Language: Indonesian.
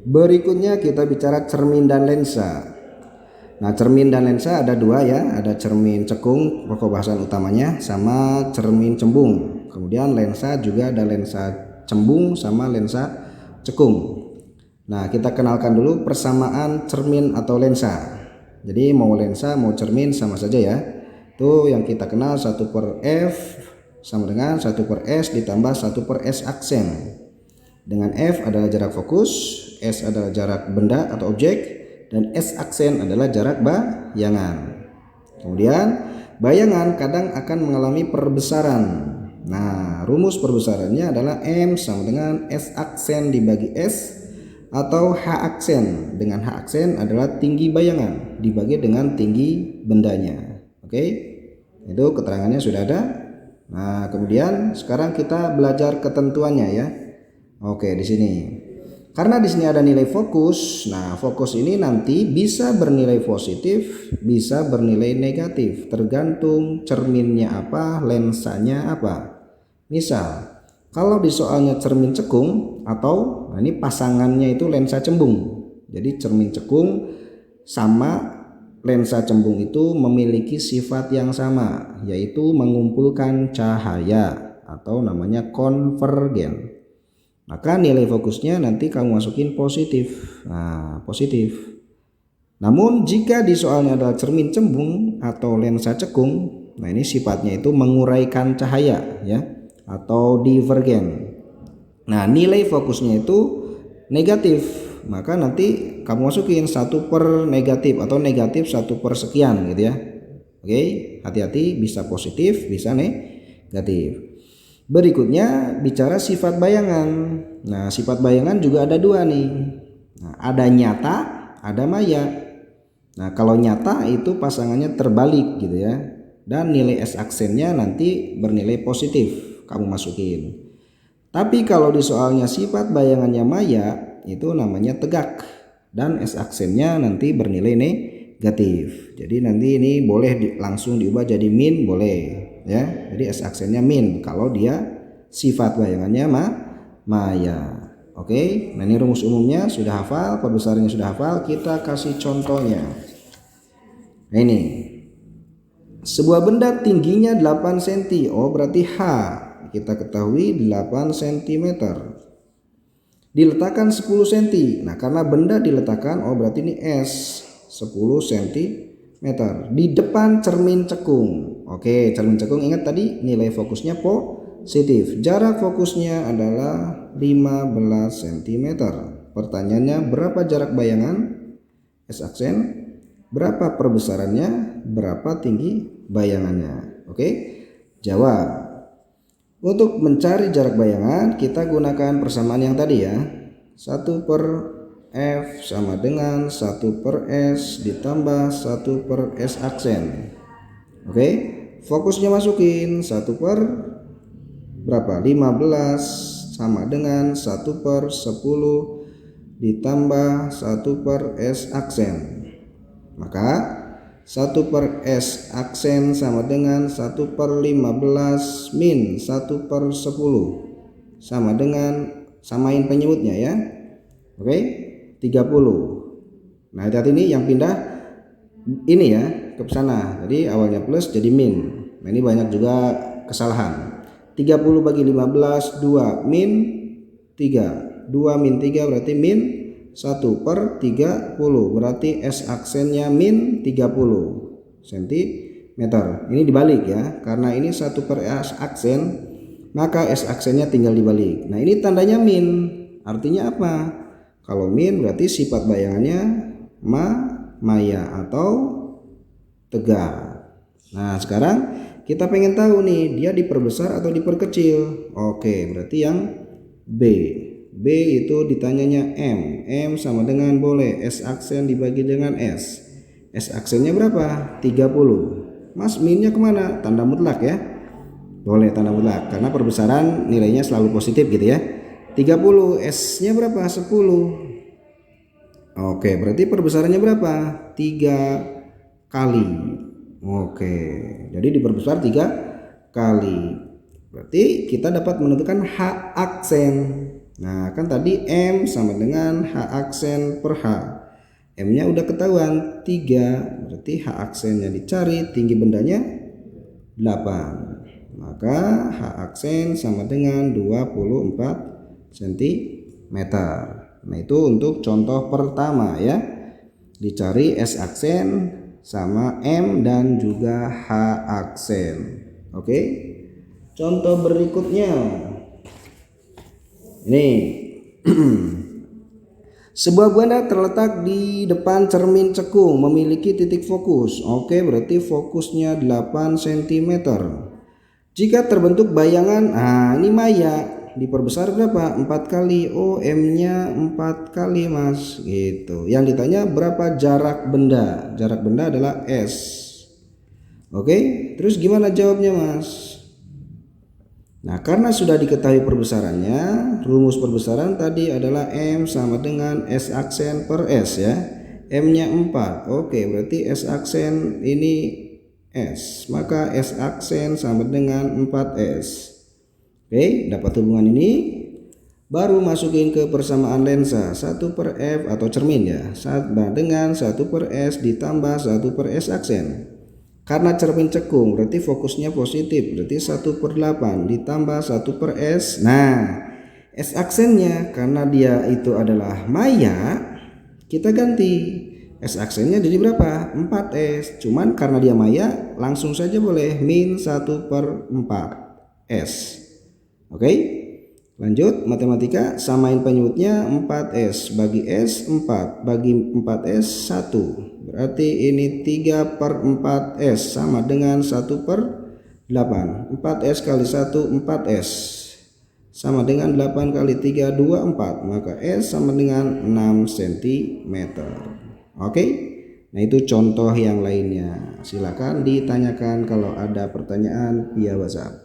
Berikutnya kita bicara cermin dan lensa. Nah, cermin dan lensa ada dua ya, ada cermin cekung pokok bahasan utamanya sama cermin cembung. Kemudian lensa juga ada lensa cembung sama lensa cekung. Nah, kita kenalkan dulu persamaan cermin atau lensa. Jadi mau lensa mau cermin sama saja ya. Itu yang kita kenal 1/F sama dengan 1/S ditambah 1/S aksen. Dengan F adalah jarak fokus, S adalah jarak benda atau objek, dan S aksen adalah jarak bayangan. Kemudian bayangan kadang akan mengalami perbesaran. Nah, rumus perbesarannya adalah M sama dengan S aksen dibagi S, atau H aksen dengan H aksen adalah tinggi bayangan dibagi dengan tinggi bendanya. Oke, itu keterangannya sudah ada. Nah, kemudian sekarang kita belajar ketentuannya ya. Oke, di sini. Karena di sini ada nilai fokus. Nah, fokus ini nanti bisa bernilai positif, bisa bernilai negatif, tergantung cerminnya apa, lensanya apa. Misal, kalau di soalnya cermin cekung atau nah ini pasangannya itu lensa cembung. Jadi cermin cekung sama lensa cembung itu memiliki sifat yang sama, yaitu mengumpulkan cahaya atau namanya konvergen. Maka nilai fokusnya nanti kamu masukin positif. Nah, positif. Namun jika di soalnya adalah cermin cembung atau lensa cekung, nah ini sifatnya itu menguraikan cahaya ya, atau divergen. Nah, nilai fokusnya itu negatif. Maka nanti kamu masukin 1/, negatif atau negatif 1/, sekian gitu ya. Oke, hati-hati, bisa positif, bisa negatif. Berikutnya bicara sifat bayangan. Nah, sifat bayangan juga ada dua nih. Nah, ada nyata, ada maya. Nah, kalau nyata itu pasangannya terbalik gitu ya. Dan nilai S aksennya nanti bernilai positif, kamu masukin. Tapi kalau di soalnya sifat bayangannya maya itu namanya tegak dan S aksennya nanti bernilai negatif. Jadi nanti ini boleh langsung diubah jadi min, boleh ya. Jadi S aksennya min kalau dia sifat bayangannya maya. Oke, nah ini rumus umumnya sudah hafal, perbesarannya sudah hafal, kita kasih contohnya. Nah ini, sebuah benda tingginya 8 cm, oh berarti H kita ketahui 8 cm, diletakkan 10 cm. Nah, karena benda diletakkan, oh berarti ini S 10 cm di depan cermin cekung. Oke, cermin cekung ingat tadi nilai fokusnya positif. Jarak fokusnya adalah 15 cm. Pertanyaannya, berapa jarak bayangan? S aksen. Berapa perbesarannya? Berapa tinggi bayangannya? Oke, jawab. Untuk mencari jarak bayangan kita gunakan persamaan yang tadi ya. 1/F sama dengan 1/S ditambah 1/S aksen. Oke, fokusnya masukin 1 per berapa? 15 sama dengan 1/10 ditambah 1/S aksen. Maka 1/S aksen sama dengan 1/15 min 1/10 sama dengan, samain penyebutnya ya. Oke, 30. Nah, lihat ini yang pindah ini ya ke sana. Jadi awalnya plus jadi min. Nah, ini banyak juga kesalahan. 30 bagi 15 2 min 3. 2 min 3 berarti min 1/30, berarti S aksennya min 30 cm. Ini dibalik ya, karena ini 1/S aksen maka S aksennya tinggal dibalik. Nah, ini tandanya min, artinya apa? Kalau min berarti sifat bayangannya maya atau tegak. Nah, sekarang kita pengen tahu nih dia diperbesar atau diperkecil. Oke, berarti yang B. B itu ditanyanya M sama dengan boleh S aksen dibagi dengan S. S aksennya berapa? 30. Mas, minnya kemana? Tanda mutlak ya. Boleh tanda mutlak karena perbesaran nilainya selalu positif gitu ya. 30, S-nya berapa? 10. Oke, berarti perbesarannya berapa? 3 kali. Oke, jadi diperbesar 3 kali. Berarti kita dapat menentukan H aksen. Nah kan tadi M sama dengan H aksen per H. M nya udah ketahuan 3, berarti H aksennya dicari, tinggi bendanya 8, maka H aksen sama dengan 24 cm. Nah itu untuk contoh pertama ya, dicari S aksen sama M dan juga H aksen. Oke, contoh berikutnya ini. Sebuah benda terletak di depan cermin cekung memiliki titik fokus. Oke, berarti fokusnya 8 cm. Jika terbentuk bayangan, ini maya, diperbesar berapa? 4 kali. Oh, M-nya 4 kali, Mas. Gitu. Yang ditanya berapa jarak benda? Jarak benda adalah S. Oke, terus gimana jawabnya, Mas? Nah, karena sudah diketahui perbesarannya, rumus perbesaran tadi adalah M sama dengan S aksen per S ya. M-nya 4. Oke, berarti S aksen ini S. Maka S aksen sama dengan 4S. Oke, dapat hubungan ini. Baru masukin ke persamaan lensa 1 per F atau cermin ya. Sama dengan 1 per S ditambah 1 per S aksen. Karena cermin cekung berarti fokusnya positif, berarti 1 per 8 ditambah 1 per S. Nah, S aksennya karena dia itu adalah maya, kita ganti. S aksennya jadi berapa? 4S. Cuman karena dia maya, langsung saja boleh min 1 per 4S. Oke, lanjut matematika, samain penyebutnya 4S. Bagi S 4, bagi 4S 1. Berarti ini 3 per 4S sama dengan 1 per 8. 4S kali 1 4S sama dengan 8 kali 3 24. Maka S sama dengan 6 cm. Oke, nah itu contoh yang lainnya. Silakan ditanyakan kalau ada pertanyaan via WhatsApp.